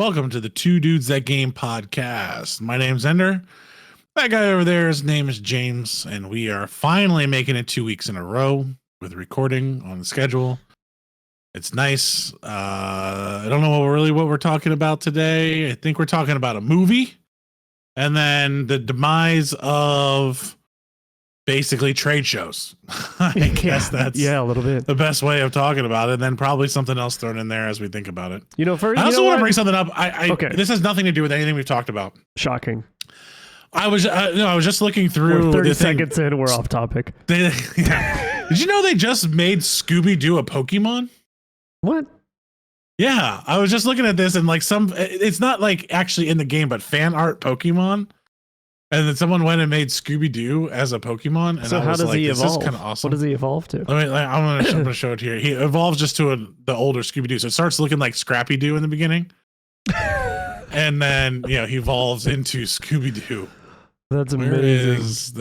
Welcome to the Two Dudes That Game podcast. My name's Ender. That guy over there, his name is James, and we are finally making it 2 weeks in a row with recording on the schedule. It's nice. I don't know what we're talking about today. I think we're talking about a movie, and then the demise of basically trade shows. I guess that's a little bit the best way of talking about it. And then probably something else thrown in there as we think about it. You know, first, I also want to bring something up. Okay. This has nothing to do with anything we've talked about. Shocking. I was just looking through. We're 30 seconds in, we're off topic. Did you know they just made Scooby Doo a Pokemon? What? Yeah, I was just looking at this and like it's not like actually in the game, but fan art Pokemon. And then someone went and made Scooby Doo as a Pokemon. And so how does he evolve? This is kind of awesome. What does he evolve to? I'm gonna show it here. He evolves just to the older Scooby Doo. So it starts looking like Scrappy Doo in the beginning, and then he evolves into Scooby Doo. That's amazing. Where is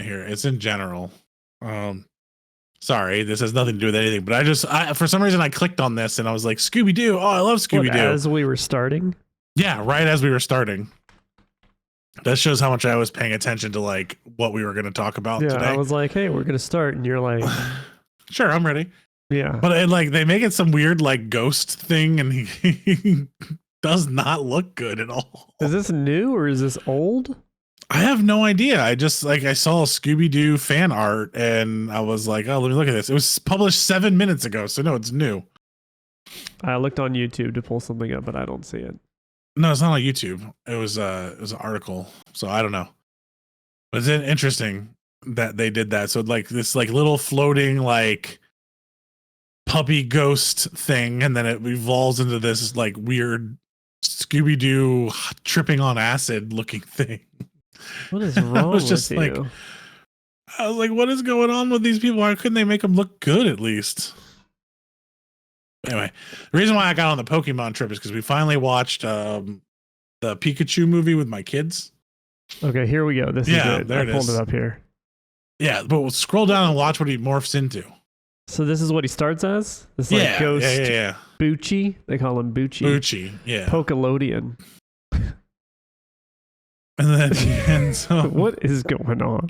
here? It's in general. Sorry, this has nothing to do with anything. But I for some reason I clicked on this and I was like Scooby Doo. Oh, I love Scooby Doo. As we were starting. Yeah, right as we were starting. That shows how much I was paying attention to like what we were going to talk about today. I was like, hey, we're going to start. And you're like, sure, I'm ready. Yeah. But they make it some weird like ghost thing and he does not look good at all. Is this new or is this old? I have no idea. I saw Scooby Doo fan art and I was like, oh, let me look at this. It was published 7 minutes ago. So no, it's new. I looked on YouTube to pull something up, but I don't see it. No, it's not on YouTube. It was an article. So I don't know. But it's interesting that they did that. So like this like little floating like puppy ghost thing, and then it evolves into this like weird Scooby Doo tripping on acid looking thing. What is wrong with you? I was like, what is going on with these people? Why couldn't they make them look good at least? Anyway, the reason why I got on the Pokemon trip is because we finally watched the Pikachu movie with my kids. Okay, here we go. This is it. There it is. I pulled it up here. Yeah, but we'll scroll down and watch what he morphs into. So this is what he starts as? This like ghost Bucci. They call him Bucci. Bucci, yeah. Pokelodian. And then he ends up... What is going on?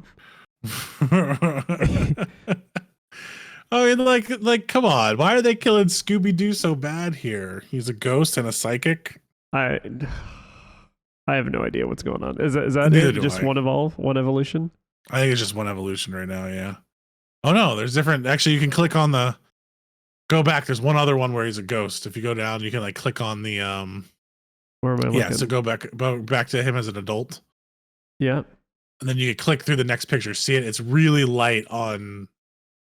I mean, like, come on. Why are they killing Scooby Doo so bad here? He's a ghost and a psychic. I have no idea what's going on. Is that it? Just one evolution? I think it's just one evolution right now. Yeah. Oh no, there's different. Actually, you can click on go back. There's one other one where he's a ghost. If you go down, you can like click on the Where am I looking? Yeah. So go back to him as an adult. Yeah. And then you can click through the next picture. See it? It's really light on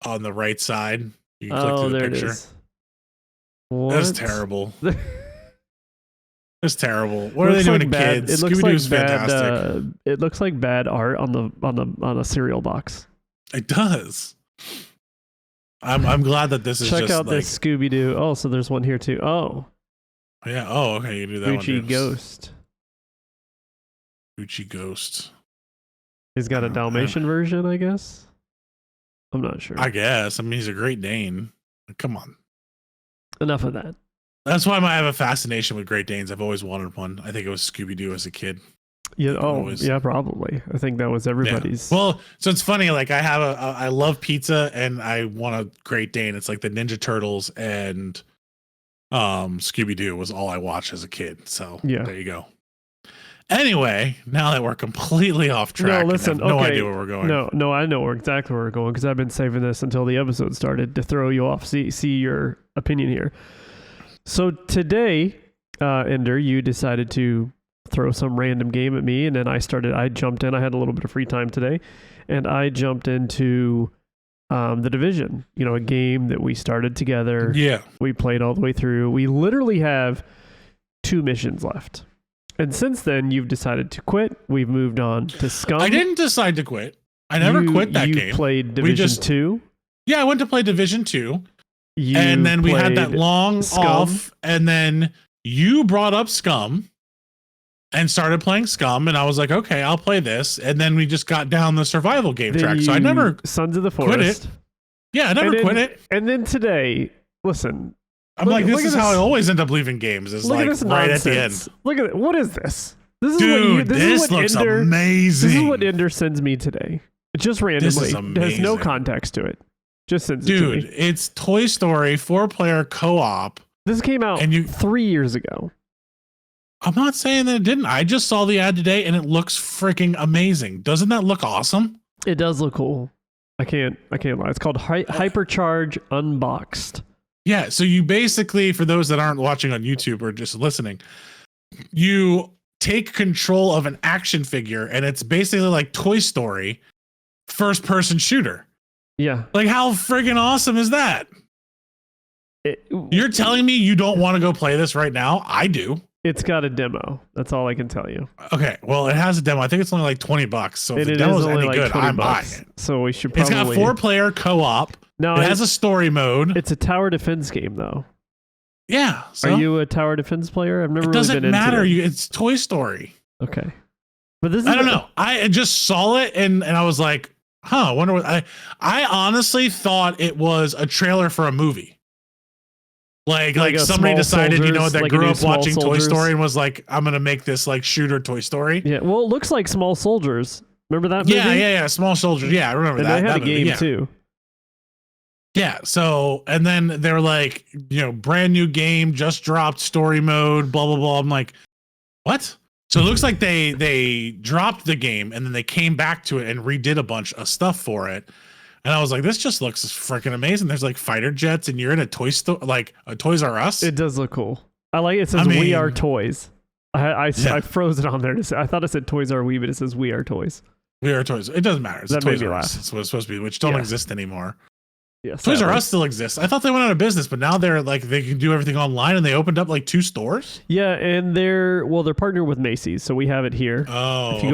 the right side. You can click through the picture. It is. That's terrible. It's terrible. What are they doing to kids? It looks Scooby-Doo's like fantastic. It looks like bad art on a cereal box. It does. I'm glad that this is Check just out like, this Scooby Doo. Oh, so there's one here too. Oh. Yeah. Oh, okay. You do that Gucci one. Ghost. Gucci Ghost. He's got a Dalmatian version, I guess. I'm not sure. I guess. I mean, he's a Great Dane. Come on. Enough of that. That's why I have a fascination with Great Danes. I've always wanted one. I think it was Scooby Doo as a kid. Yeah. Yeah, probably. I think that was everybody's. Yeah. Well, so it's funny. Like I love pizza and I want a Great Dane. It's like the Ninja Turtles and Scooby Doo was all I watched as a kid. So yeah, there you go. Anyway, now that we're completely off track, no, listen, and have no idea where we're going. No, I know exactly where we're going because I've been saving this until the episode started to throw you off. See your opinion here. So today, Ender, you decided to throw some random game at me, and then I jumped in. I had a little bit of free time today, and I jumped into The Division. A game that we started together. Yeah, we played all the way through. We literally have 2 missions left. And since then, you've decided to quit. We've moved on to Scum. I didn't decide to quit. I never quit that game. You played Division 2? Yeah, I went to play Division 2. And then we had that long off. And then you brought up Scum and started playing Scum. And I was like, okay, I'll play this. And then we just got down the survival game track. So I never Sons of the Forest. quit it. Yeah, I never quit it. And then today, listen, I'm like, this is how I always end up leaving games. Is like right at the end. Look at it. What is this? Dude, this looks amazing. This is what Ender sends me today. It's just randomly. This is amazing. There's no context to it. Just sends it to me. Dude, it's Toy Story 4-player co-op. This came out 3 years ago. I'm not saying that it didn't. I just saw the ad today and it looks freaking amazing. Doesn't that look awesome? It does look cool. I can't lie. It's called HYPERCHARGE Unboxed. Yeah, so you basically, for those that aren't watching on YouTube or just listening, you take control of an action figure and it's basically like Toy Story first person shooter. Yeah. Like how friggin' awesome is that? You're telling me you don't want to go play this right now? I do. It's got a demo. That's all I can tell you. Okay, well, it has a demo. I think it's only like $20. So if the demo's any good, I'm buying it. So we should probably... It's got 4-player co-op. No, it has a story mode. It's a tower defense game, though. Yeah. So are you a tower defense player? I've never really been into it. It doesn't matter. It's Toy Story. Okay. But this is I don't know. I just saw it and I was like, huh, I wonder what... I honestly thought it was a trailer for a movie. Like somebody decided, that like grew up watching Toy Story and was like, I'm going to make this like shooter Toy Story. Yeah. Well, it looks like Small Soldiers. Remember that movie? Yeah. Small Soldiers. Yeah, I remember that. They had a game too. Yeah. So, and then they're like, brand new game, just dropped story mode, blah, blah, blah. I'm like, what? So it looks like they dropped the game and then they came back to it and redid a bunch of stuff for it. And I was like, this just looks freaking amazing. There's like fighter jets and you're in a toy store, like a Toys R Us. It does look cool. I like it. Says We Are Toys. I froze it on there to say, I thought it said Toys Are We, but it says We Are Toys. We Are Toys. It doesn't matter. It's Toys R Us. It's what it's supposed to be, which don't exist anymore. Yes. Toys R Us still exists. I thought they went out of business, but now they're like, they can do everything online and they opened up like 2 stores. Yeah. And they're partnered with Macy's. So we have it here. Oh, if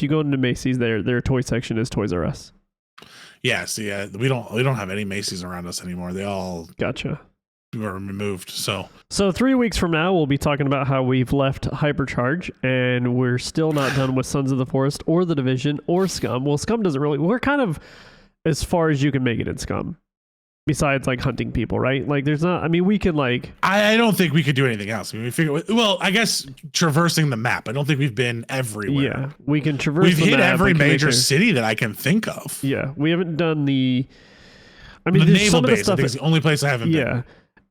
you go into Macy's, their toy section is Toys R Us. Yeah, so we don't have any Macy's around us anymore. They all were removed. So 3 weeks from now, we'll be talking about how we've left HYPERCHARGE and we're still not done with Sons of the Forest or The Division or Scum. Well, Scum doesn't really. We're kind of as far as you can make it in Scum. Besides like hunting people, right? Like there's not, I mean, we can like... I don't think we could do anything else. I mean, I guess traversing the map. I don't think we've been everywhere. Yeah, we can traverse We've hit every major city that I can think of. Yeah, we haven't done the... I mean, the naval base, I think is the only place I haven't been. Yeah,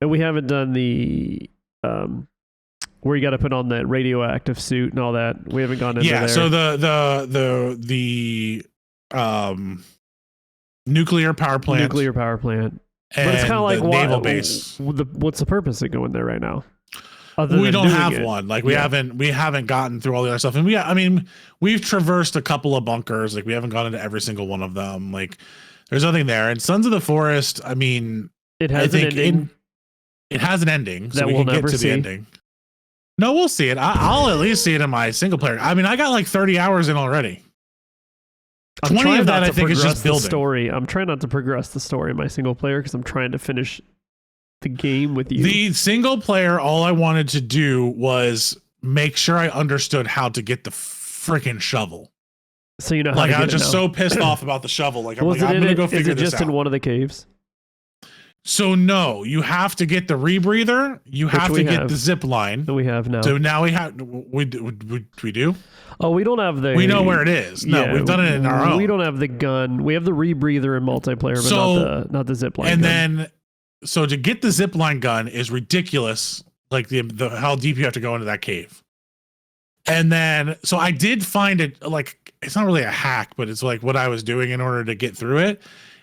and we haven't done the... where you got to put on that radioactive suit and all that. We haven't gone into there. Yeah, so the nuclear power plant. But it's kind of like naval base. What's the purpose of going there right now? We don't have one. Like we haven't gotten through all the other stuff. And we've traversed a couple of bunkers. Like we haven't gone into every single one of them. Like there's nothing there. And Sons of the Forest, I mean, it has an ending. It has an ending, so that we we'll can get to the ending. No, we'll see it. I'll at least see it in my single player. I mean, I got like 30 hours in already. 20 of that I think is just building. Story. I'm trying not to progress the story in my single player because I'm trying to finish the game with you. The single player, all I wanted to do was make sure I understood how to get the freaking shovel. So you know how like to I get was just so pissed off about the shovel. Like I'm gonna go figure this out. Is it just in one of the caves? So no, you have to get the rebreather. You have to get the zip line. That we have now. So now we do. Oh, we don't have the... We know where it is. No, we've done it in our own. We don't have the gun. We have the rebreather in multiplayer, but not the zipline and gun. Then, so to get the zipline gun is ridiculous, like the how deep you have to go into that cave. And then, so I did find it, like, it's not really a hack, but it's like what I was doing in order to get through it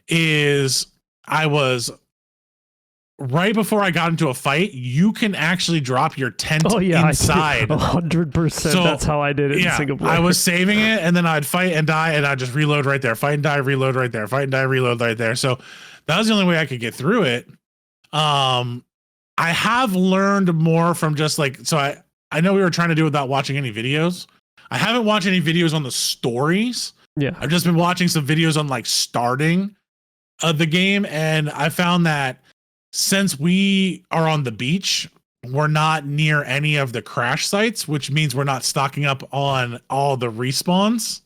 is I was... Right before I got into a fight, you can actually drop your tent inside. 100%. So, that's how I did it in single player. I was saving it, and then I'd fight and die, and I'd just reload right there. Fight and die, reload right there. Fight and die, reload right there. So that was the only way I could get through it. I have learned more from just like, so I know we were trying to do without watching any videos. I haven't watched any videos on the stories. Yeah. I've just been watching some videos on like starting the game, and I found that since we are on the beach, we're not near any of the crash sites, which means we're not stocking up on all the respawns.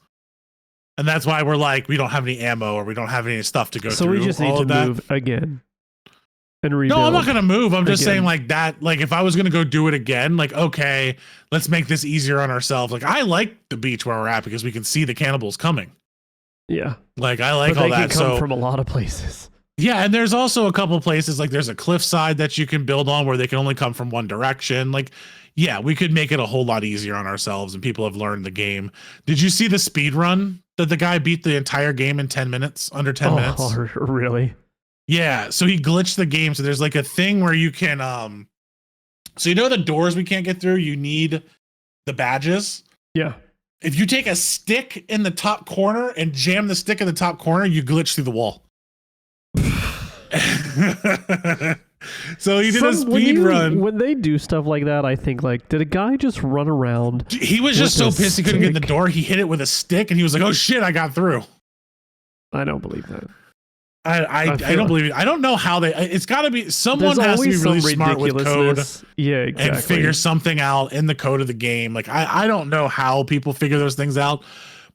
And that's why we're like, we don't have any ammo or we don't have any stuff to go through. So we just need to move again. and rebuild. No, I'm not going to move. I'm just again. saying like that. Like if I was going to go do it again, like, okay, let's make this easier on ourselves. Like I like the beach where we're at because we can see the cannibals coming. Yeah. Like I like but all they that. Can come so from a lot of places. Yeah, and there's also a couple places like there's a cliffside that you can build on where they can only come from one direction. Like, yeah, we could make it a whole lot easier on ourselves, and people have learned the game. Did you see the speed run that the guy beat the entire game in 10 minutes, under 10 minutes? Oh, really? Yeah, so he glitched the game. So there's like a thing where you can so you know the doors we can't get through, you need the badges. Yeah. If you take a stick in the top corner and jam the stick in the top corner, you glitch through the wall. So he did a speed run. When they do stuff like that, I think like, did a guy just run around? He was just so pissed he couldn't get in the door. He hit it with a stick and he was like, "Oh shit, I got through." I don't believe that. I don't believe it. I don't know how they. It's got to be someone has to be really smart with code. Yeah, exactly. And figure something out in the code of the game. Like I don't know how people figure those things out,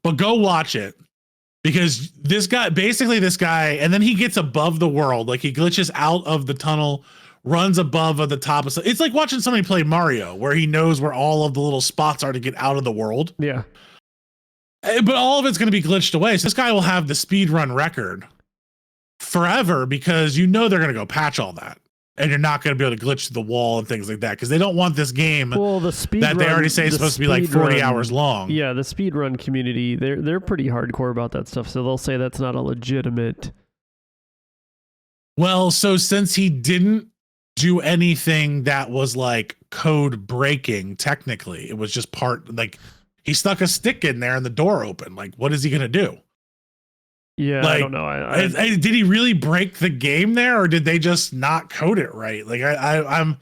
but go watch it. Because this guy, and then he gets above the world. Like he glitches out of the tunnel, runs above of the top. It's like watching somebody play Mario, where he knows where all of the little spots are to get out of the world. Yeah. But all of it's going to be glitched away. So this guy will have the speed run record forever because you know they're going to go patch all that. And you're not going to be able to glitch the wall and things like that because they don't want this game the speed that they already say is supposed to be like 40 hours long. Yeah, the speedrun community, they're pretty hardcore about that stuff. So they'll say that's not a legitimate. Well, so since he didn't do anything that was like code breaking, technically, it was just like he stuck a stick in there and the door opened. Like, what is he going to do? Yeah, like, I don't know. Did he really break the game there, or did they just not code it right? Like I'm,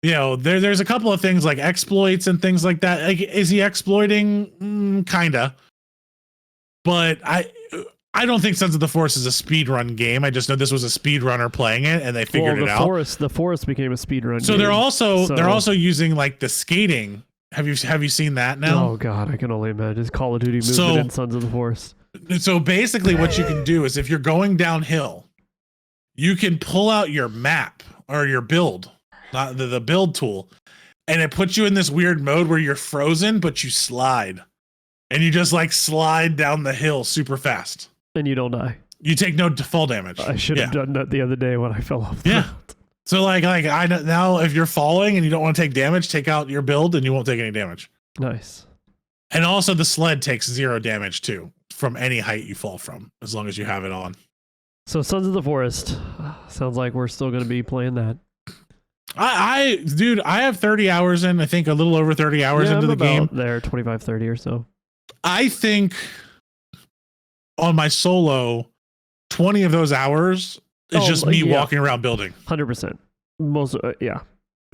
there's a couple of things like exploits and things like that. Like, is he exploiting? Kinda, but I don't think Sons of the Forest is a speedrun game. I just know this was a speedrunner playing it, and they figured it out. The Forest became a speedrun. So game. They're also using like the skating. Have you seen that now? Oh God, I can only imagine. It's Call of Duty movement in Sons of the Forest. So basically what you can do is if you're going downhill, you can pull out your map or your build, not the build tool, and it puts you in this weird mode where you're frozen, but you slide. And you just like slide down the hill super fast. And you don't die. You take no fall damage. I should have done that the other day when I fell off. Yeah. So like I know now if you're falling and you don't want to take damage, take out your build and you won't take any damage. Nice. And also the sled takes 0 damage too. From any height you fall from, as long as you have it on. So Sons of the Forest, sounds like we're still going to be playing that. Dude, I have 30 hours in, I think a little over 30 hours into the game. There, 25, 30 or so. I think on my solo, 20 of those hours is just me walking around building. 100%. Most, yeah.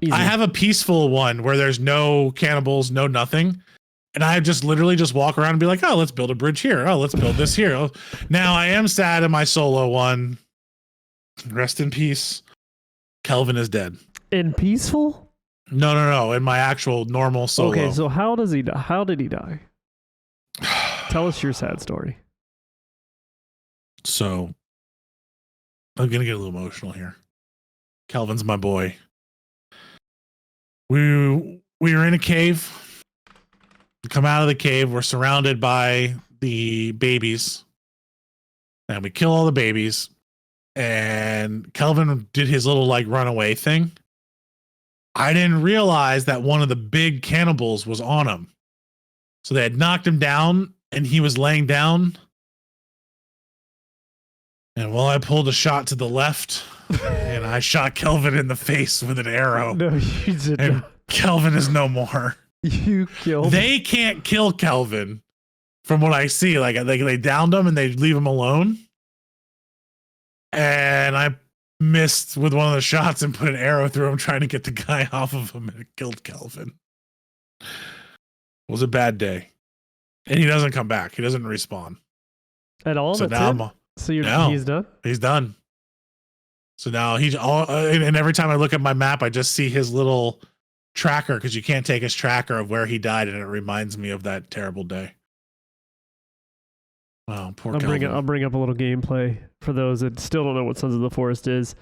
Easy. I have a peaceful one where there's no cannibals, no nothing. And I just literally just walk around and be like, oh, let's build a bridge here. Oh, let's build this here. Oh. Now I am sad in my solo one. Rest in peace. Kelvin is dead. In peaceful? No. In my actual normal solo. Okay, so how does he die? How did he die? Tell us your sad story. So I'm going to get a little emotional here. Kelvin's my boy. We were in a cave. We come out of the cave. We're surrounded by the babies. And we kill all the babies. And Kelvin did his little like runaway thing. I didn't realize that one of the big cannibals was on him. So they had knocked him down and he was laying down. And I pulled a shot to the left and I shot Kelvin in the face with an arrow. No, you did not. Kelvin is no more. You killed. They can't kill Kelvin, from what I see. Like they downed him and they leave him alone. And I missed with one of the shots and put an arrow through him, trying to get the guy off of him, and it killed Kelvin. It was a bad day, and he doesn't come back. He doesn't respawn at all. So now he's done. He's done. So now he's all. And every time I look at my map, I just see his little tracker, because you can't take his tracker of where he died, and it reminds me of that terrible day. Wow, poor Kelvin. I'll bring up a little gameplay for those that still don't know what Sons of the Forest is.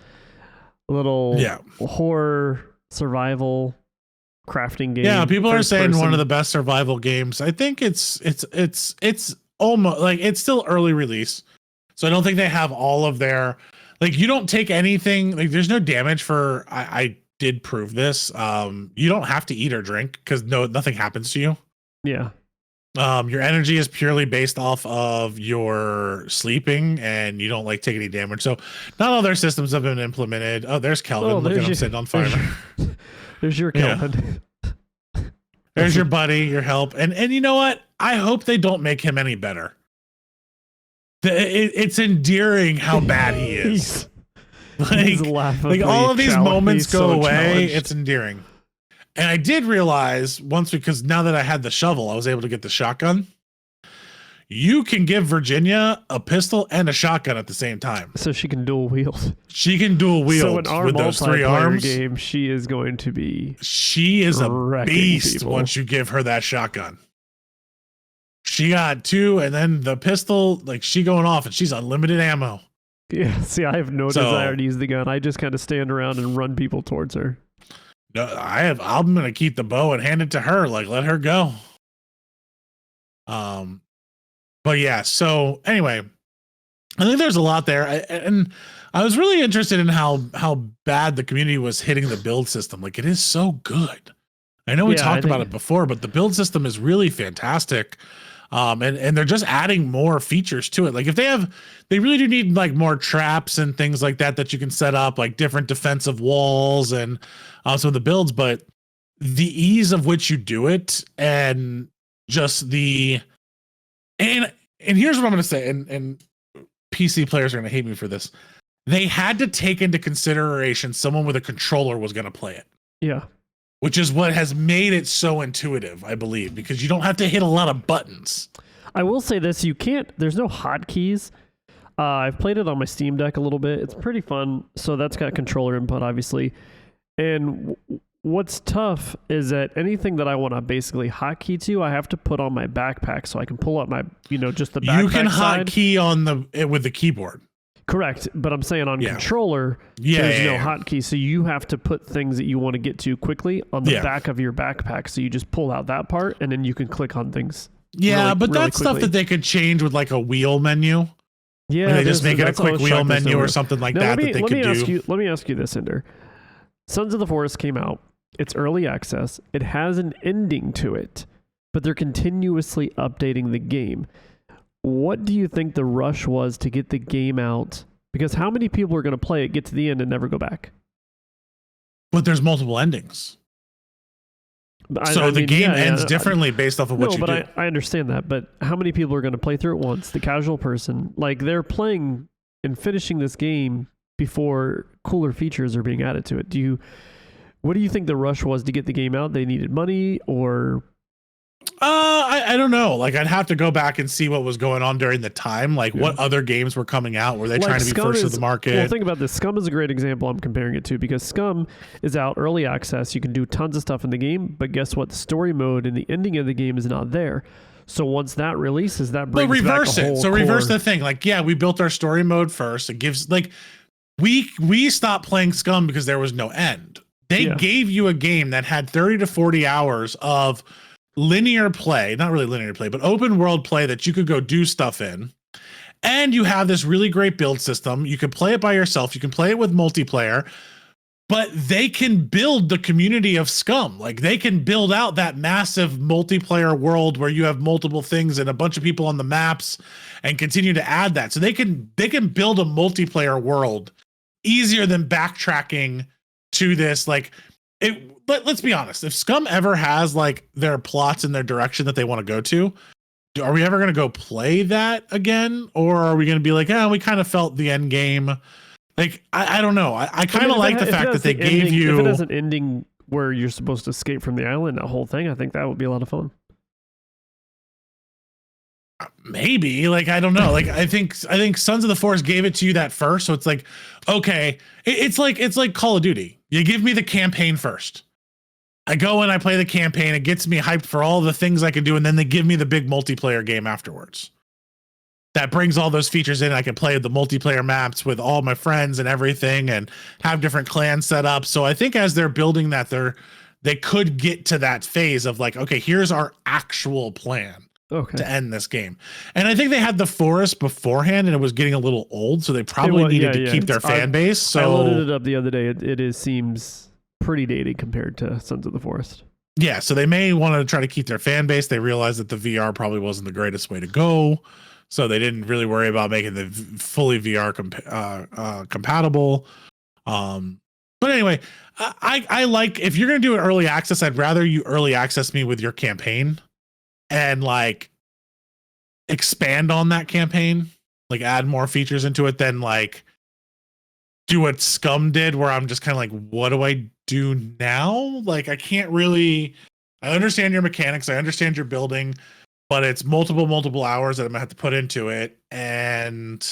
little horror survival crafting game. Yeah, people are saying person. one of the best survival games. I think it's almost like it's still early release. So I don't think they have all of their, like, you don't take anything, like there's no damage for, I did prove this. You don't have to eat or drink because nothing happens to you. Yeah. Your energy is purely based off of your sleeping, and you don't like take any damage. So not all their systems have been implemented. Oh, there's Kelvin. Look at him sitting on fire. There's your Kelvin. Yeah. There's your buddy, your help. And you know what? I hope they don't make him any better. It's endearing how bad he is. like all of these moments go away. Challenged. It's endearing. And I did realize once, because now that I had the shovel, I was able to get the shotgun. You can give Virginia a pistol and a shotgun at the same time. So she can dual wield. She can dual wield so in our with those 3 arms. Game, she is going to be. She is a beast people. Once you give her that shotgun. She got 2, and then the pistol, like she going off, and she's unlimited ammo. Yeah, see, I have no desire to use the gun. I just kind of stand around and run people towards her. No, I'm gonna keep the bow and hand it to her. Like, let her go. But yeah. So anyway, I think there's a lot there, and I was really interested in how bad the community was hitting the build system. Like, it is so good. I know we talked about it before, but the build system is really fantastic. And they're just adding more features to it. Like, if they really do need like more traps and things like that you can set up, like different defensive walls and some of the builds, but the ease of which you do it, and just and here's what I'm going to say, and PC players are going to hate me for this. They had to take into consideration someone with a controller was going to play it. Yeah. Which is what has made it so intuitive, I believe, because you don't have to hit a lot of buttons. I will say this, there's no hotkeys. I've played it on my Steam Deck a little bit. It's pretty fun. So that's got controller input, obviously. And what's tough is that anything that I want to basically hotkey to, I have to put on my backpack so I can pull up my, just the backpack. You can hotkey with the keyboard. Correct, but I'm saying on controller, there's no hotkey, so you have to put things that you want to get to quickly on the back of your backpack. So you just pull out that part, and then you can click on things. Yeah, but that's stuff that they could change with like a wheel menu. Yeah, they just make it a quick wheel menu or something like that they could do. Let me ask you this, Ender. Sons of the Forest came out. It's early access. It has an ending to it, but they're continuously updating the game. What do you think the rush was to get the game out? Because how many people are going to play it, get to the end, and never go back? But there's multiple endings. The game ends differently based off of what you do. I understand that, but how many people are going to play through it once? The casual person, like they're playing and finishing this game before cooler features are being added to it. What do you think the rush was to get the game out? They needed money, or... I don't know. Like, I'd have to go back and see what was going on during the time. Like, what other games were coming out? Were they trying to be first to the market? Well, think about this. Scum is a great example I'm comparing it to, because Scum is out early access. You can do tons of stuff in the game, but guess what? The story mode and the ending of the game is not there. So once that releases, that brings reverse back a whole it. So reverse the thing. Like, yeah, we built our story mode first. It gives, like, we stopped playing Scum because there was no end. They gave you a game that had 30 to 40 hours of linear play, not really linear play, but open world play that you could go do stuff in. And you have this really great build system. You can play it by yourself. You can play it with multiplayer, but they can build the community of Scum. Like, they can build out that massive multiplayer world where you have multiple things and a bunch of people on the maps, and continue to add that. So they can build a multiplayer world easier than backtracking to this. Like, let's be honest. If Scum ever has like their plots in their direction that they want to go to, are we ever going to go play that again? Or are we going to be like, we kind of felt the end game? Like, I don't know. I kind of like the fact that they gave you... If it has an ending where you're supposed to escape from the island, that whole thing, I think that would be a lot of fun. Maybe. Like, I don't know. Like, I think Sons of the Forest gave it to you that first. So it's like, okay. It's like Call of Duty. You give me the campaign first. I go and I play the campaign. It gets me hyped for all the things I can do, and then they give me the big multiplayer game afterwards. that brings all those features in. I can play the multiplayer maps with all my friends and everything and have different clans set up. So I think as they're building that, they could get to that phase of like, okay, here's our actual plan to end this game. And I think they had the forest beforehand and it was getting a little old. So they probably needed to keep their fan base. So I loaded it up the other day. It seems pretty dated compared to Sons of the Forest. Yeah. So they may want to try to keep their fan base. They realized that the VR probably wasn't the greatest way to go. So they didn't really worry about making the fully VR compatible. But anyway, I like, if you're going to do an early access, I'd rather you early access me with your campaign and like expand on that campaign, like add more features into it than like do what Scum did, where I'm just kind of like, what do I do now? Like, I can't really, I understand your mechanics. I understand your building, but it's multiple hours that I'm gonna have to put into it. And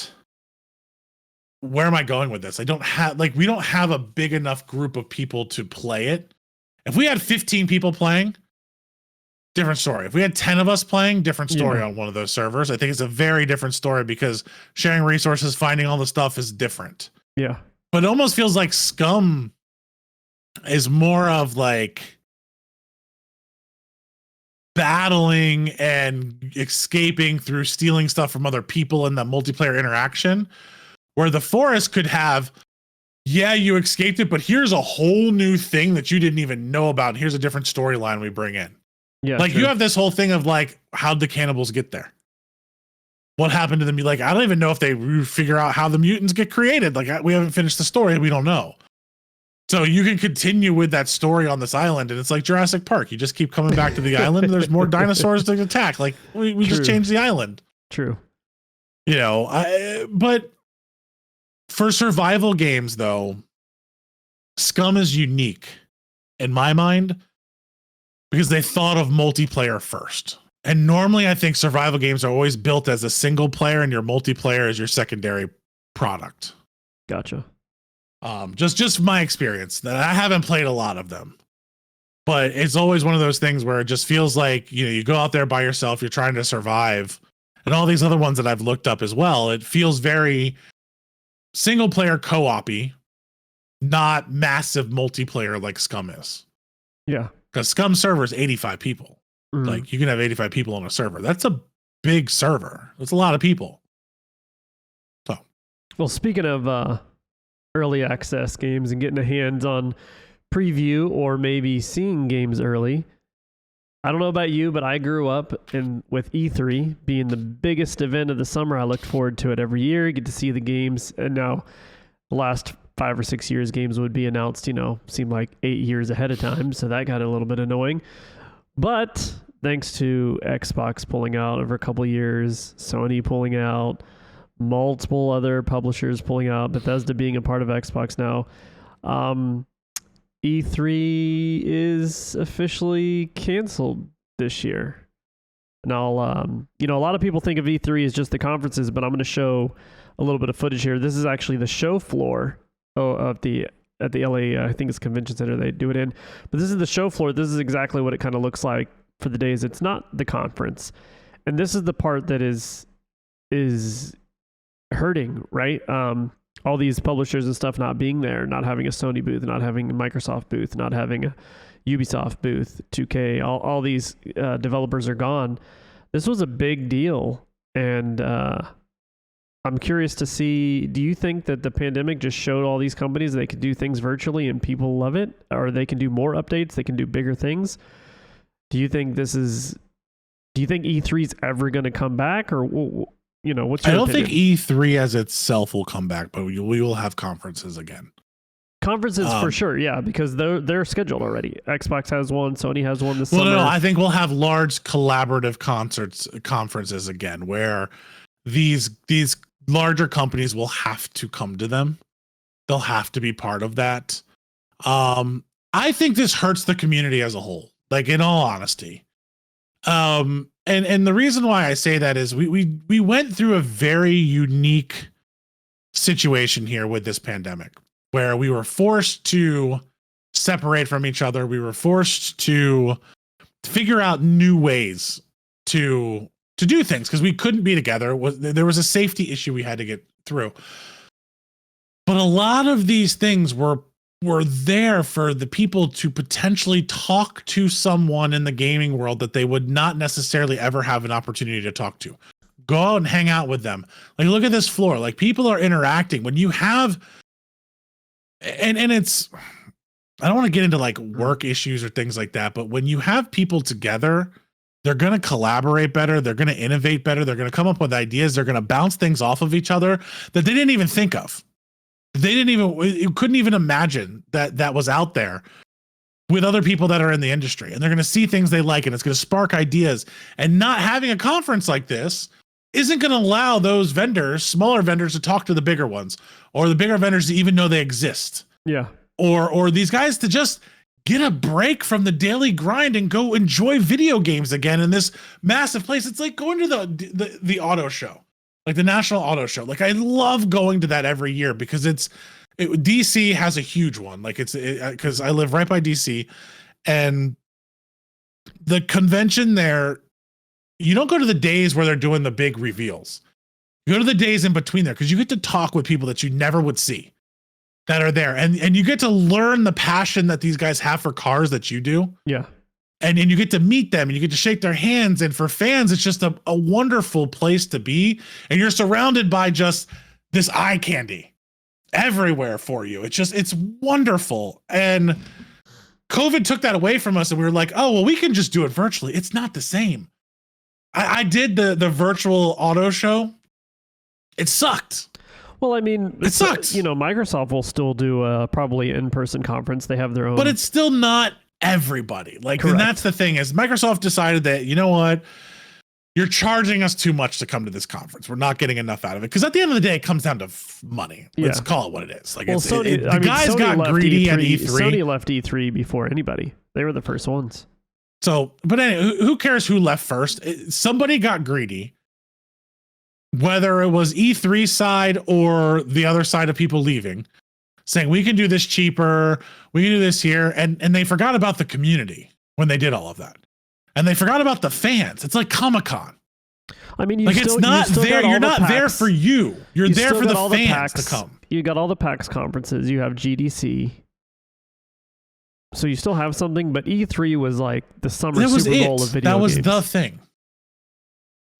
where am I going with this? I don't have, like, we don't have a big enough group of people to play it. If we had 15 people playing, different story. If we had 10 of us playing, different story on one of those servers. I think it's a very different story because sharing resources, finding all the stuff is different. Yeah. But it almost feels like Scum is more of like battling and escaping through stealing stuff from other people in the multiplayer interaction, where the forest could have, yeah, you escaped it, but here's a whole new thing that you didn't even know about. And here's a different storyline we bring in. Yeah, like you have this whole thing of like, how'd the cannibals get there? What happened to them? Like, I don't even know if they figure out how the mutants get created. Like, we haven't finished the story. We don't know. So you can continue with that story on this island, and it's like Jurassic Park. You just keep coming back to the island, and there's more dinosaurs to attack. Like, we just changed the island. True. You know, but for survival games, though, Scum is unique in my mind because they thought of multiplayer first. And normally I think survival games are always built as a single player and your multiplayer is your secondary product. Gotcha. Just my experience that I haven't played a lot of them, but it's always one of those things where it just feels like, you know, you go out there by yourself, you're trying to survive, and all these other ones that I've looked up as well. It feels very single player co-op-y, not massive multiplayer like Scum is. Yeah. Because Scum server is 85 people. Like, you can have 85 people on a server. That's a big server. That's a lot of people. So, well, speaking of early access games and getting a hands on preview or maybe seeing games early, I don't know about you, but I grew up with E3 being the biggest event of the summer. I looked forward to it every year, get to see the games. And now the last 5 or 6 years, games would be announced, you know, seemed like 8 years ahead of time. So that got a little bit annoying. But thanks to Xbox pulling out over a couple of years, Sony pulling out, multiple other publishers pulling out, Bethesda being a part of Xbox now, E3 is officially canceled this year. And I'll, you know, a lot of people think of E3 as just the conferences, but I'm going to show a little bit of footage here. This is actually the show floor at the LA, I think it's Convention Center they do it in. But this is the show floor. This is exactly what it kind of looks like for the days it's not the conference. And this is the part that is hurting, right? All these publishers and stuff not being there, not having a Sony booth, not having a Microsoft booth, not having a Ubisoft booth, 2K, all these developers are gone. This was a big deal. And I'm curious to see, do you think that the pandemic just showed all these companies they could do things virtually and people love it? Or they can do more updates, they can do bigger things? Do you think E3 is ever going to come back? Or, you know, what's your opinion? Think E3 as itself will come back, but we will have conferences again. Conferences for sure, yeah, because they're scheduled already. Xbox has one, Sony has one this summer. No, I think we'll have large collaborative conferences again, where these larger companies will have to come to them. They'll have to be part of that. I think this hurts the community as a whole, like, in all honesty. And the reason why I say that is we went through a very unique situation here with this pandemic, where we were forced to separate from each other. We were forced to figure out new ways to to do things because we couldn't be together. There was a safety issue we had to get through. But a lot of these things were there for the people to potentially talk to someone in the gaming world that they would not necessarily ever have an opportunity to talk to. Go out and hang out with them. Like, look at this floor. Like, people are interacting. When you have, and it's, I don't want to get into like work issues or things like that, but when you have people together, they're going to collaborate better. They're going to innovate better. They're going to come up with ideas. They're going to bounce things off of each other that they didn't even think of. You couldn't even imagine that was out there with other people that are in the industry, and they're going to see things they like, and it's going to spark ideas. And not having a conference like this isn't going to allow those vendors, smaller vendors, to talk to the bigger ones, or the bigger vendors to even know they exist. Yeah. Or these guys to just get a break from the daily grind and go enjoy video games again in this massive place. It's like going to the auto show. Like the National Auto Show. Like, I love going to that every year because DC has a huge one. Like, because I live right by DC, and the convention there, you don't go to the days where they're doing the big reveals. You go to the days in between there because you get to talk with people that you never would see that are there. And you get to learn the passion that these guys have for cars that you do. Yeah. And you get to meet them and you get to shake their hands. And for fans, it's just a wonderful place to be. And you're surrounded by just this eye candy everywhere for you. It's wonderful. And COVID took that away from us. And we were like, oh, well, we can just do it virtually. It's not the same. I did the virtual auto show. It sucked. Well, I mean, it sucks. Microsoft will still do probably in-person conference. They have their own. But it's still not everybody. Like, and that's the thing is Microsoft decided that, you know what, you're charging us too much to come to this conference. We're not getting enough out of it. Because at the end of the day, it comes down to money. Let's call it what it is. Like, Sony, the guys got greedy at E3. Sony left E3 before anybody. They were the first ones. So, but anyway, who cares who left first? Somebody got greedy. Whether it was E3 side or the other side of people leaving, saying we can do this cheaper, we can do this here, and they forgot about the community when they did all of that, and they forgot about the fans. It's like Comic-Con. I mean, it's not there. You're not there for you. You're there for the fans to come. You got all the PAX conferences. You have GDC. So you still have something, but E3 was like the summer Super Bowl of video games. That was the thing.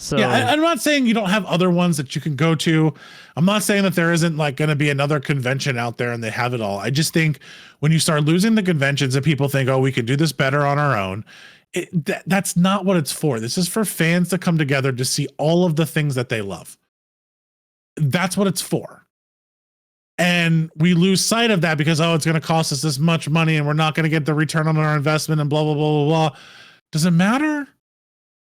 So yeah, I'm not saying you don't have other ones that you can go to. I'm not saying that there isn't like going to be another convention out there and they have it all. I just think when you start losing the conventions and people think, oh, we can do this better on our own, that's not what it's for. This is for fans to come together to see all of the things that they love. That's what it's for. And we lose sight of that because, oh, it's going to cost us this much money and we're not going to get the return on our investment and blah, blah, blah, blah, blah. Does it matter?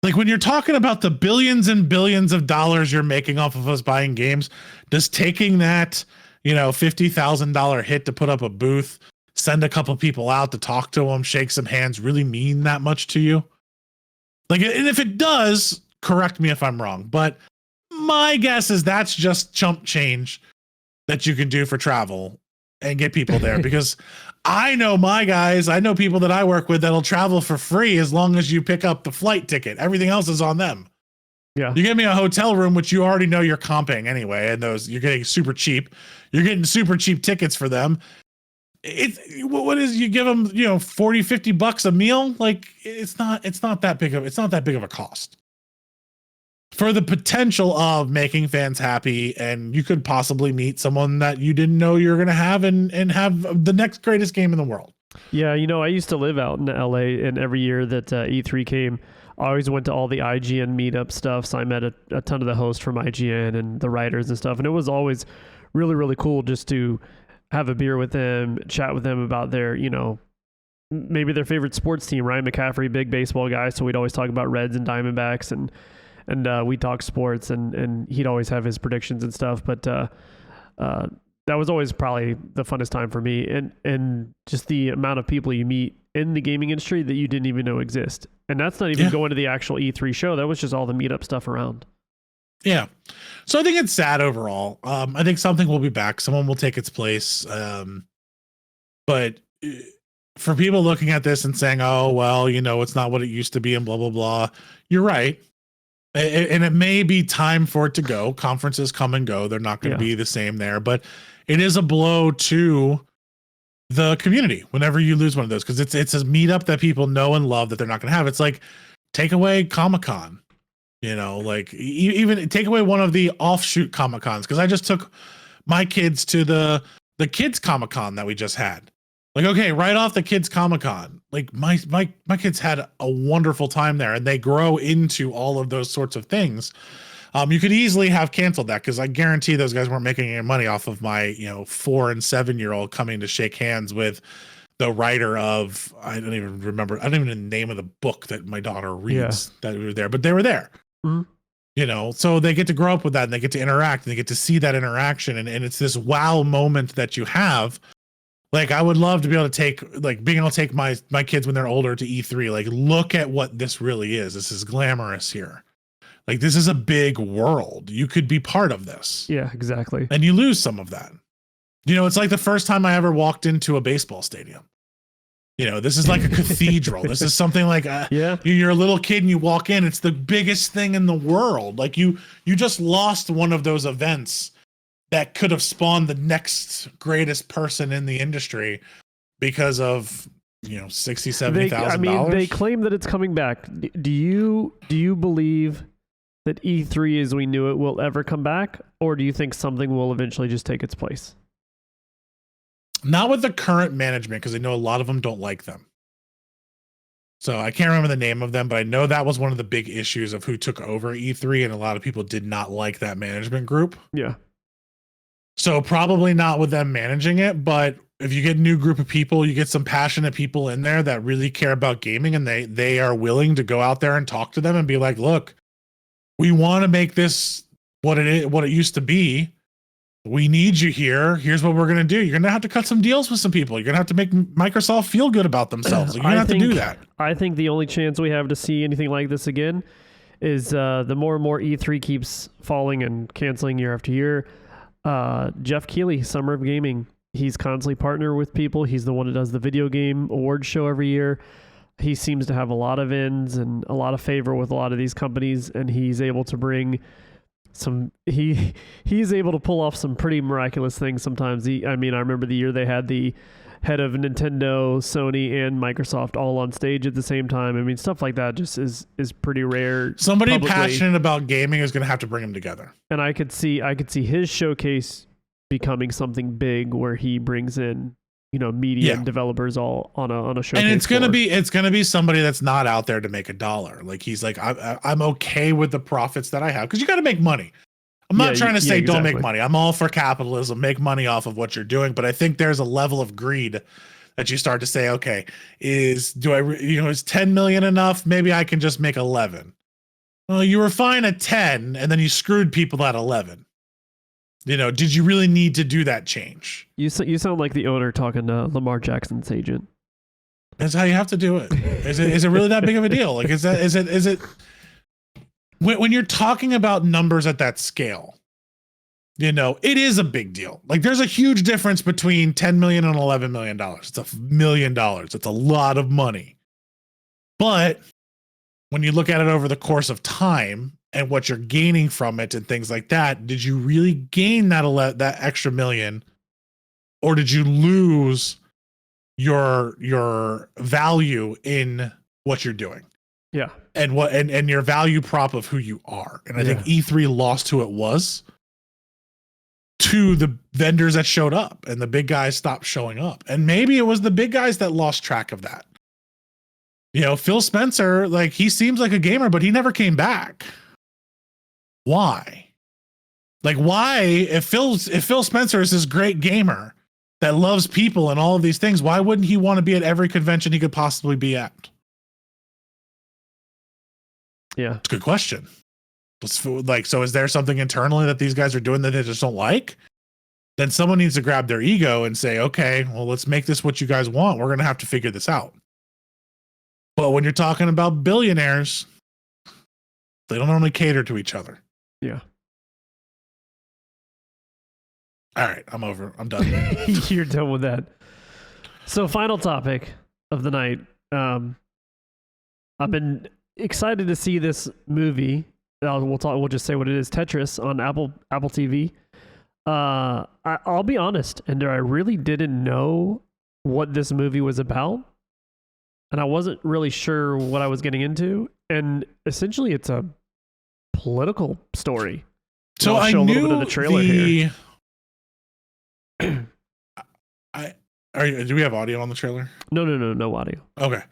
Like, when you're talking about the billions and billions of dollars you're making off of us buying games, does taking that, $50,000 hit to put up a booth, send a couple people out to talk to them, shake some hands, really mean that much to you? Like, and if it does, correct me if I'm wrong, but my guess is that's just chump change that you can do for travel and get people there. Because I know my guys, I know people that I work with that'll travel for free as long as you pick up the flight ticket. Everything else is on them. Yeah. You give me a hotel room, which you already know you're comping anyway, and those you're getting super cheap. You're getting super cheap tickets for them. What is, you give them, $40-50 a meal? Like, it's not that big of a cost for the potential of making fans happy. And you could possibly meet someone that you didn't know you were going to have and have the next greatest game in the world. Yeah. I used to live out in LA, and every year that E3 came, I always went to all the IGN meetup stuff. So I met a ton of the hosts from IGN and the writers and stuff. And it was always really, really cool just to have a beer with them, chat with them about their, maybe their favorite sports team. Ryan McCaffrey, big baseball guy. So we'd always talk about Reds and Diamondbacks, and we talk sports, and he'd always have his predictions and stuff. But that was always probably the funnest time for me, and just the amount of people you meet in the gaming industry that you didn't even know exist. And that's not even going to the actual E3 show. That was just all the meetup stuff around. Yeah. So I think it's sad overall. I think something will be back. Someone will take its place. But for people looking at this and saying, oh, well, it's not what it used to be and blah, blah, blah. You're right. And it may be time for it to go. Conferences come and go. They're not going to be the same there, but it is a blow to the community whenever you lose one of those, because it's a meetup that people know and love that they're not going to have. It's like take away Comic-Con, like even take away one of the offshoot Comic-Cons, because I just took my kids to the kids Comic-Con that we just had. Like, okay, right off the kids Comic-Con, like my kids had a wonderful time there, and they grow into all of those sorts of things. You could easily have canceled that, because I guarantee those guys weren't making any money off of my 4 and 7-year-old coming to shake hands with the writer of, I don't even remember the name of the book that my daughter reads that we were there, but they were there. Mm-hmm. So they get to grow up with that, and they get to interact, and they get to see that interaction, and it's this wow moment that you have. Like, I would love to be able to being able to take my kids when they're older to E3. Like, look at what this really is. This is glamorous here. Like, this is a big world. You could be part of this. Yeah, exactly. And you lose some of that. It's like the first time I ever walked into a baseball stadium. This is like a cathedral. This is something like you're a little kid and you walk in. It's the biggest thing in the world. Like, you just lost one of those events that could have spawned the next greatest person in the industry because of $60,000-$70,000. They claim that it's coming back. Do you believe that E3 as we knew it will ever come back, or do you think something will eventually just take its place? Not with the current management, because I know a lot of them don't like them. So I can't remember the name of them, but I know that was one of the big issues of who took over E3, and a lot of people did not like that management group. Yeah. So probably not with them managing it, but if you get a new group of people, you get some passionate people in there that really care about gaming, and they are willing to go out there and talk to them and be like, look, we want to make this what it used to be. We need you here. Here's what we're going to do. You're going to have to cut some deals with some people. You're going to have to make Microsoft feel good about themselves. You're going to have to do that. I think the only chance we have to see anything like this again is the more and more E3 keeps falling and canceling year after year. Jeff Keighley, Summer of Gaming, he's constantly partnered with people. He's the one that does the video game awards show every year. He seems to have a lot of ins and a lot of favor with a lot of these companies, and he's able to bring he's able to pull off some pretty miraculous things sometimes. I remember the year they had the head of Nintendo, Sony, and Microsoft all on stage at the same time. Stuff like that just is pretty rare. Somebody passionate about gaming is going to have to bring them together. And I could see his showcase becoming something big where he brings in, media and developers all on a showcase. And it's going to be somebody that's not out there to make a dollar. Like, he's like, I'm okay with the profits that I have, because you got to make money. I'm not trying to say don't make money. I'm all for capitalism, make money off of what you're doing. But I think there's a level of greed that you start to say, okay, is 10 million enough? Maybe I can just make 11. Well, you were fine at 10, and then you screwed people at 11. Did you really need to do that change? You sound like the owner talking to Lamar Jackson's agent. That's how you have to do it. Is it really that big of a deal? Like, is it when you're talking about numbers at that scale, it is a big deal. Like, there's a huge difference between 10 million and $11 million. It's $1 million. It's a lot of money. But when you look at it over the course of time and what you're gaining from it and things like that, did you really gain that extra million, or did you lose your value in what you're doing? Yeah. And your value prop of who you are. And I think E3 lost who it was to the vendors that showed up, and the big guys stopped showing up. And maybe it was the big guys that lost track of that. Phil Spencer, like, he seems like a gamer, but he never came back. Why? Like, why, if Phil Spencer is this great gamer that loves people and all of these things, why wouldn't he want to be at every convention he could possibly be at? Yeah. It's a good question. So is there something internally that these guys are doing that they just don't like? Then someone needs to grab their ego and say, okay, well, let's make this what you guys want. We're going to have to figure this out. But when you're talking about billionaires, they don't normally cater to each other. Yeah. All right, I'm over. I'm done. You're done with that. So, final topic of the night. I've been excited to see this movie We'll just say what it is. Tetris on Apple TV. I'll be honest, Ender, I really didn't know what this movie was about, and I wasn't really sure what I was getting into. And essentially, it's a political story. So I show knew a little bit of the trailer here. Do we have audio on the trailer? No audio. Okay.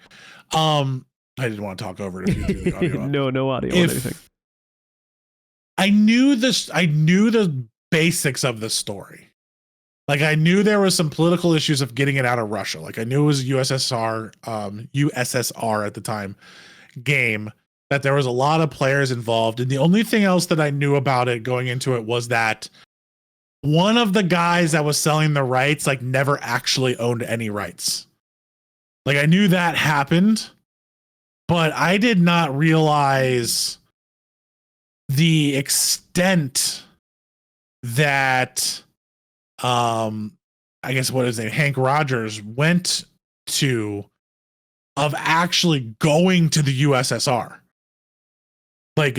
I didn't want to talk over it if you threw the audio up. No audio on anything. I knew the basics of the story. Like, I knew there was some political issues of getting it out of Russia. Like, I knew it was USSR at the time game, that there was a lot of players involved. And the only thing else that I knew about it going into it was that one of the guys that was selling the rights, like, never actually owned any rights. Like, I knew that happened, but I did not realize the extent that, I guess what is it, Hank Rogers went to of actually going to the USSR. Like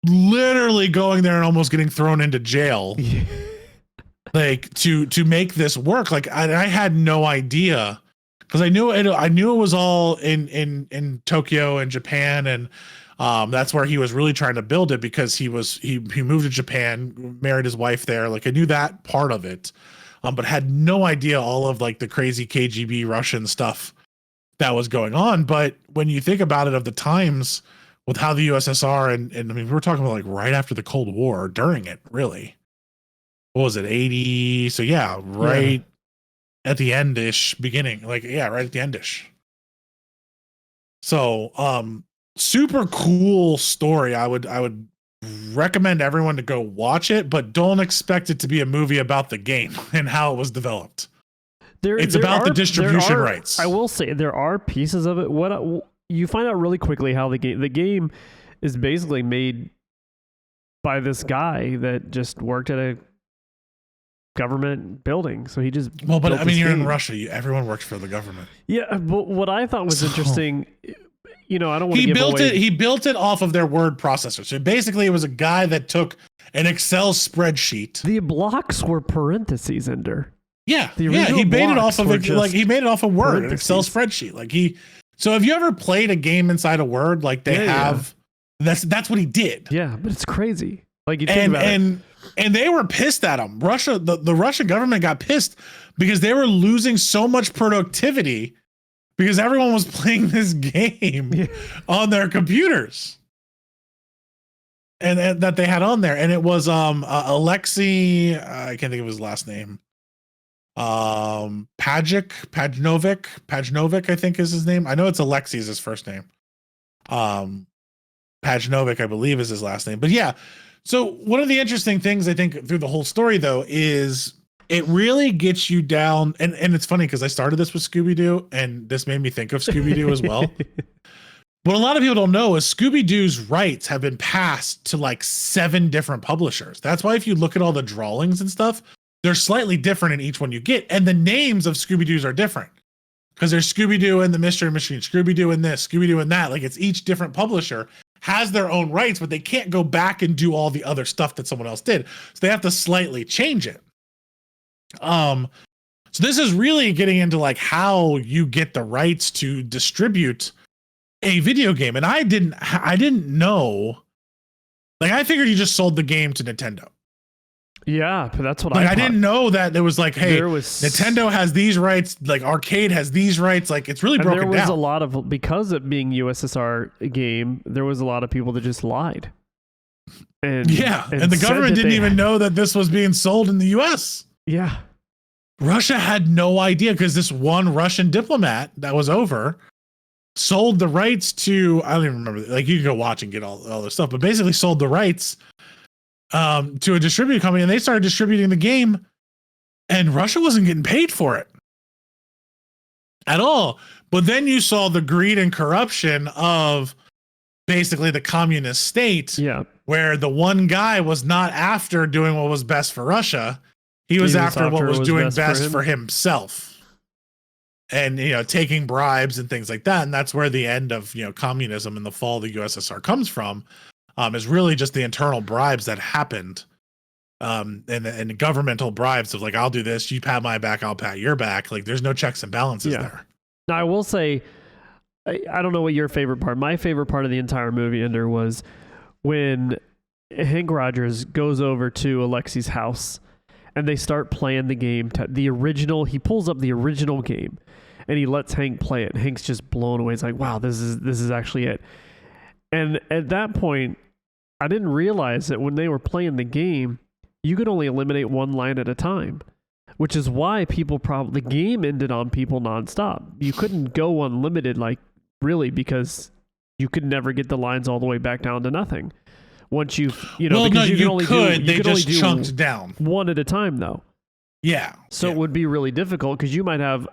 literally going there and almost getting thrown into jail. Like to make this work. Like I had no idea, because I knew it was all in Tokyo and Japan, and that's where he was really trying to build it, because he moved to Japan, married his wife there. Like, I knew that part of it, but had no idea all of like the crazy KGB Russian stuff that was going on. But when you think about it, of the times with how the USSR and I mean, we're talking about like right after the Cold War, during it, really. What was it, 80? So yeah, right at the end-ish beginning. Like, yeah, right at the end-ish. So, super cool story. I would recommend everyone to go watch it, but don't expect it to be a movie about the game and how it was developed. It's about the distribution rights. I will say there are pieces of it. What you find out really quickly how the game is basically made by this guy that just worked at a government building. So he just but I mean, you're in Russia. Everyone works for the government. Yeah, but what I thought was interesting. I don't want to give away. He built it off of their word processor. So basically, it was a guy that took an Excel spreadsheet. The blocks were parentheses, Ender. Yeah, he made it off of he made it off of Word, an Excel spreadsheet. So have you ever played a game inside of Word? Like they have, that's what he did. Yeah, but it's crazy. Like you think about it. And they were pissed at him. The Russian government got pissed because they were losing so much productivity, because everyone was playing this game on their computers, and that they had on there. And it was Alexei, I can't think of his last name. Pajnovic, I think is his name. I know it's Alexei is his first name. Pajnovic, I believe, is his last name. But yeah, so one of the interesting things I think through the whole story, though, is it really gets you down. And it's funny because I started this with Scooby Doo, and this made me think of Scooby Doo as well. What a lot of people don't know is Scooby Doo's rights have been passed to like 7 different publishers. That's why if you look at all the drawings and stuff, they're slightly different in each one you get. And the names of Scooby Doo's are different, because there's Scooby Doo and the Mystery Machine, Scooby Doo and this, Scooby Doo and that. Like, it's each different publisher has their own rights, but they can't go back and do all the other stuff that someone else did. So they have to slightly change it. So this is really getting into like how you get the rights to distribute a video game. And I didn't know, like, I figured you just sold the game to Nintendo. Yeah, but that's what I didn't know that there was like, hey, Nintendo has these rights, like Arcade has these rights. Like, it's really broken down. There was a lot of, because it being USSR game, there was a lot of people that just lied. And the government didn't even know that this was being sold in the US. Yeah. Russia had no idea, because this one Russian diplomat that was over sold the rights to, I don't even remember, like, you can go watch and get all this stuff, but basically sold the rights to a distributor company, and they started distributing the game, and Russia wasn't getting paid for it at all. But then you saw the greed and corruption of basically the communist state, where the one guy was not after doing what was best for Russia. He was after what was doing best for himself, and, taking bribes and things like that. And that's where the end of, communism and the fall of the USSR comes from. is really just the internal bribes that happened, and the governmental bribes of like, I'll do this, you pat my back, I'll pat your back. Like, there's no checks and balances there. Now, I will say, I don't know what your favorite part. My favorite part of the entire movie, Ender, was when Hank Rogers goes over to Alexi's house and they start playing the game. The original, he pulls up the original game and he lets Hank play it. And Hank's just blown away. He's like, wow, this is actually it. And at that point, I didn't realize that when they were playing the game, you could only eliminate one line at a time, which is why the game ended on people nonstop. You couldn't go unlimited, like, really, because you could never get the lines all the way back down to nothing. Once you know, because you could only do chunked down one at a time, though. Yeah. So it would be really difficult because you might have,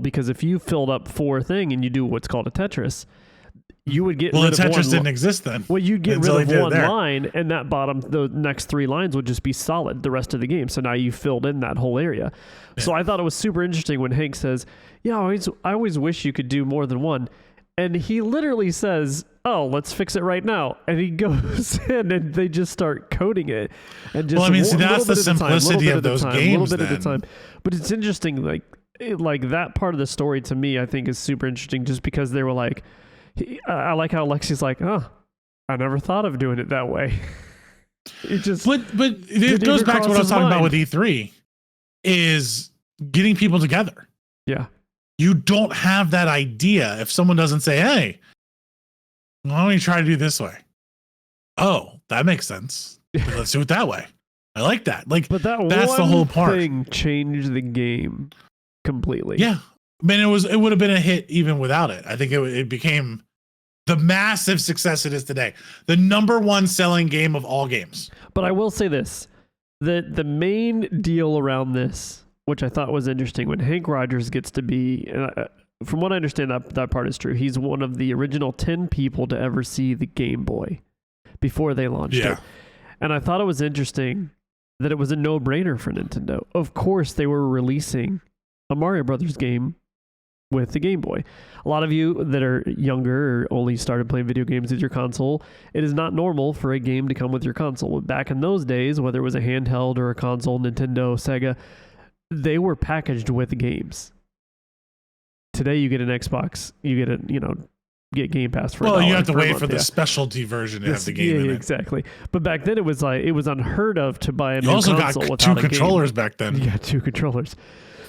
because if you filled up 4 thing and you do what's called a Tetris, you would get rid of one. Tetris didn't exist then. Well, you'd get rid of one line, and that the next 3 lines would just be solid the rest of the game. So now you filled in that whole area. Yeah. So I thought it was super interesting when Hank says, "Yeah, I always wish you could do more than one," and he literally says, "Oh, let's fix it right now," and he goes in and they just start coding it, and just that's the simplicity of those games. A little bit at a time. But it's interesting, like that part of the story to me, I think is super interesting, just because they were like. I like how Alexi's like, oh, I never thought of doing it that way. It just, but it goes back to what I was talking about with E3, is getting people together. Yeah, you don't have that idea if someone doesn't say, "Hey, why don't you try to do this way?" Oh, that makes sense. Let's do it that way. I like that. Like, but that's the whole part. Thing changed the game completely. Yeah, I mean, it would have been a hit even without it. I think it became the massive success it is today. The #1 selling game of all games. But I will say this, the main deal around this, which I thought was interesting, when Hank Rogers gets to be, from what I understand, that part is true. He's one of the original 10 people to ever see the Game Boy before they launched it. And I thought it was interesting that it was a no-brainer for Nintendo. Of course, they were releasing a Mario Brothers game with the Game Boy. A lot of you that are younger or only started playing video games with your console, it is not normal for a game to come with your console. Back in those days, whether it was a handheld or a console, Nintendo, Sega, they were packaged with games. Today you get an Xbox, you get get Game Pass for you have to wait for the specialty version to have the game in it. Exactly. But back then it was unheard of to buy a new console without a game. You also got 2 controllers back then. You got 2 controllers.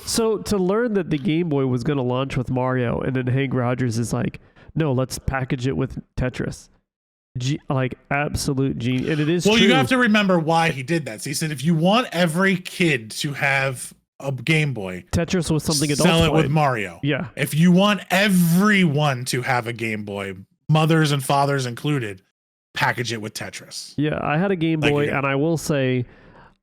So to learn that the Game Boy was going to launch with Mario, and then Hank Rogers is like, no, let's package it with Tetris. Absolute genius. And it is true. You have to remember why he did that. So he said, if you want every kid to have a Game Boy, Tetris was something adults sell it played. with Mario. Yeah. If you want everyone to have a Game Boy, mothers and fathers included, package it with Tetris. Yeah, I had a Game Boy, and I will say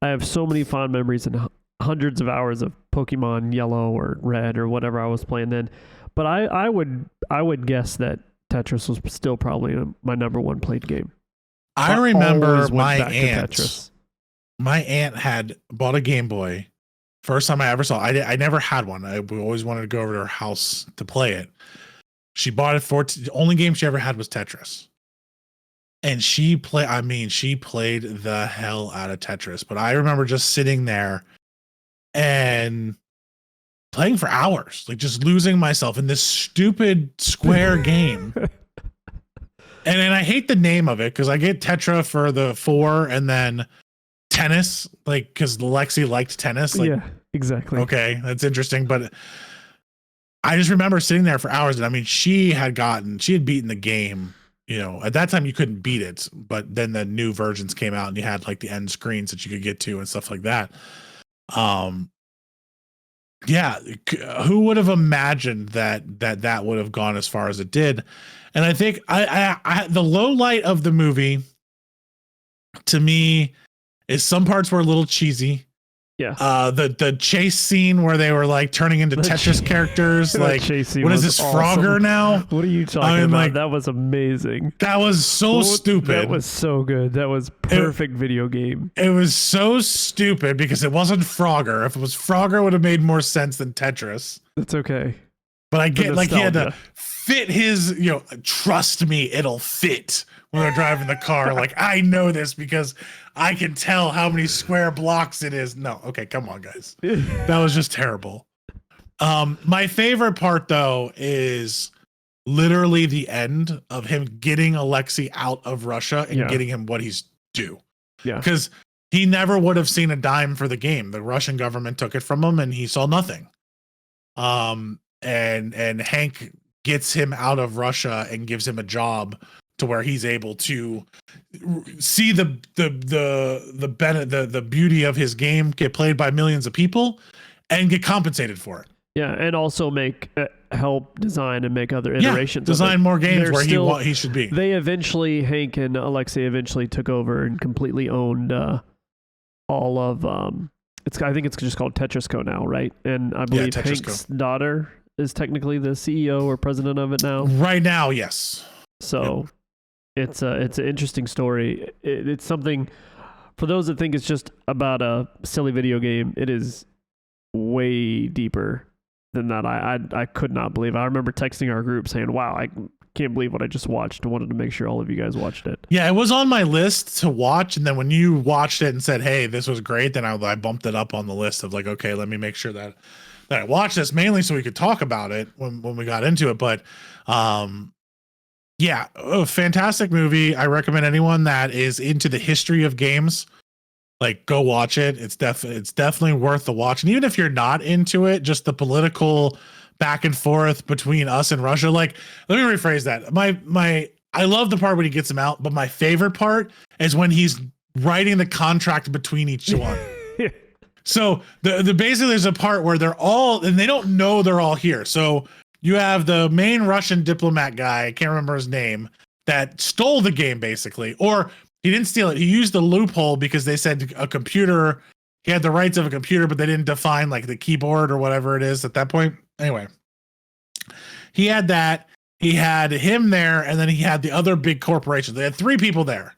I have so many fond memories and hundreds of hours of Pokemon Yellow or Red or whatever I was playing then. But I would guess that Tetris was still probably my #1 played game. I remember my aunt had bought a Game Boy. First time I ever saw it. I never had one. I always wanted to go over to her house to play it. She bought it the only game she ever had was Tetris. And she played the hell out of Tetris. But I remember just sitting there and playing for hours, like just losing myself in this stupid square game. And I hate the name of it because I get Tetra for the 4 and then tennis, like, because Lexi liked tennis. Like, yeah, exactly. Okay, that's interesting. But I just remember sitting there for hours. And I mean, she had beaten the game. At that time you couldn't beat it, but then the new versions came out and you had like the end screens that you could get to and stuff like that. Who would have imagined that would have gone as far as it did? And I think I the low light of the movie to me is some parts were a little cheesy. Yeah. The chase scene where they were like turning into Tetris characters. Like, what is this, awesome. Frogger now? What are you talking about? Like, that was amazing. That was so stupid. That was so good. That was perfect video game. It was so stupid because it wasn't Frogger. If it was Frogger, it would have made more sense than Tetris. That's okay. But I get, like, he had to fit his, trust me, it'll fit when they're driving the car. Like, I know this because I can tell how many square blocks it is. No, okay, come on, guys. That was just terrible. My favorite part though is literally the end of him getting Alexei out of Russia and getting him what he's due. Yeah. Because he never would have seen a dime for the game. The Russian government took it from him and he saw nothing. And Hank gets him out of Russia and gives him a job to where he's able to see the beauty of his game get played by millions of people and get compensated for it. Yeah, and also help design and make other iterations. Design more games where he should be. Hank and Alexei eventually took over and completely owned all of. I think it's just called Tetris Co now, right? And I believe Hank's daughter is technically the CEO or president of it now. Right now, yes. So it's an interesting story. It's something for those that think it's just about a silly video game. It is way deeper than that. I could not believe. I remember texting our group saying, "Wow, I can't believe what I just watched." I wanted to make sure all of you guys watched it. Yeah, it was on my list to watch, and then when you watched it and said, "Hey, this was great," then I bumped it up on the list of like, okay, let me make sure that I watched this mainly so we could talk about it when we got into it. But yeah, a fantastic movie. I recommend anyone that is into the history of games, like, go watch it. It's definitely worth the watch. And even if you're not into it, just the political back and forth between us and Russia. Like, let me rephrase that. I love the part when he gets him out, but my favorite part is when he's writing the contract between each one. So the basically there's a part where they're all, and they don't know they're all here. So you have the main Russian diplomat guy, I can't remember his name, that stole the game basically, or he didn't steal it. He used the loophole because they said a computer, he had the rights of a computer, but they didn't define like the keyboard or whatever it is at that point. Anyway, he had that. He had him there, and then he had the other big corporations. They had 3 people there,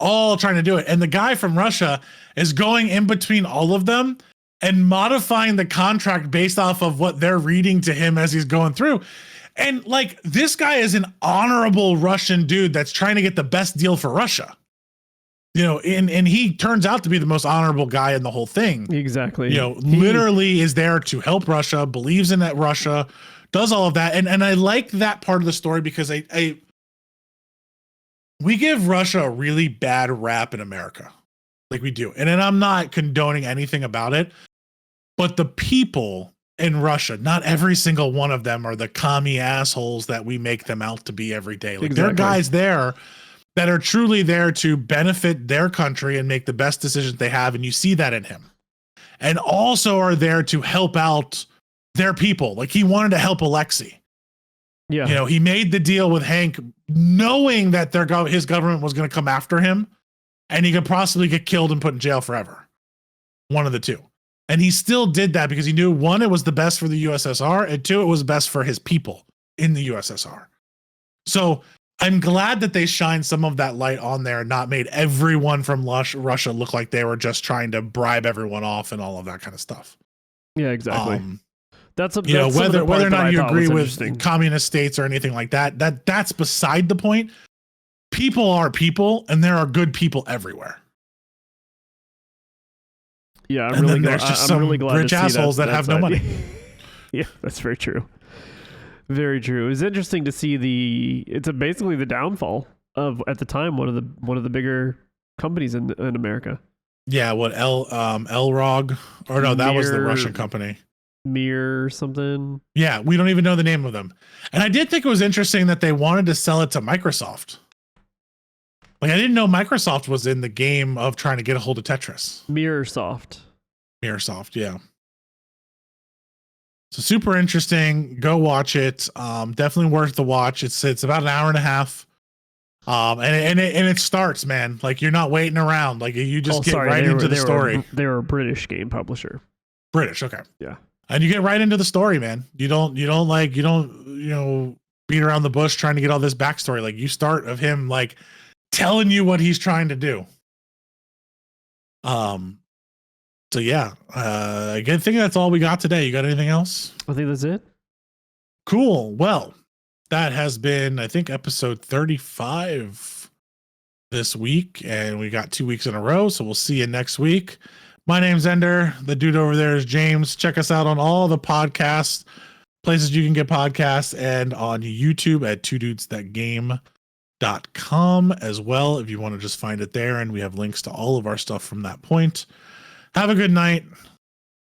all trying to do it. And the guy from Russia is going in between all of them and modifying the contract based off of what they're reading to him as he's going through. And like, this guy is an honorable Russian dude that's trying to get the best deal for Russia. You know, and he turns out to be the most honorable guy in the whole thing. Exactly. You know, literally is there to help Russia, believes in that Russia, does all of that. And I like that part of the story because we give Russia a really bad rap in America. Like we do. And I'm not condoning anything about it, but the people in Russia, not every single one of them are the commie assholes that we make them out to be every day. Like, there are guys there that are truly there to benefit their country and make the best decisions they have. And you see that in him. And also are there to help out their people. Like, he wanted to help Alexei. Yeah. You know, he made the deal with Hank knowing that his government was going to come after him and he could possibly get killed and put in jail forever. One of the two. And he still did that because he knew, 1, it was the best for the USSR, and 2, it was best for his people in the USSR. So I'm glad that they shined some of that light on there and not made everyone from Russia look like they were just trying to bribe everyone off and all of that kind of stuff. Yeah, exactly. That's whether or not you agree with communist states or anything like that's beside the point. People are people, and there are good people everywhere. Yeah, I'm really glad. There's just some rich assholes that have no money. Yeah, that's very true. Very true. It's interesting to see it's basically the downfall of, at the time, one of the bigger companies in America. Yeah, what Elrog, or no, that was the Russian company. Mir or something. Yeah, we don't even know the name of them. And I did think it was interesting that they wanted to sell it to Microsoft. Like, I didn't know Microsoft was in the game of trying to get a hold of Tetris. Mirrorsoft, yeah. So super interesting. Go watch it. Definitely worth the watch. It's about an hour and a half. And it starts, man. Like, you're not waiting around. Like, you just get right into the story. They're a British game publisher. British, okay. Yeah. And you get right into the story, man. You don't beat around the bush trying to get all this backstory. Like, you start of him like telling you what he's trying to do. So yeah, I think that's all we got today. You got anything else? I think that's it. Cool. Well, that has been, I think, episode 35 this week, and we got 2 weeks in a row. So we'll see you next week. My name's Ender. The dude over there is James. Check us out on all the podcasts, places you can get podcasts, and on YouTube at twodudesthatgame.com as well, if you want to just find it there. And we have links to all of our stuff from that point. Have a good night.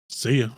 See you.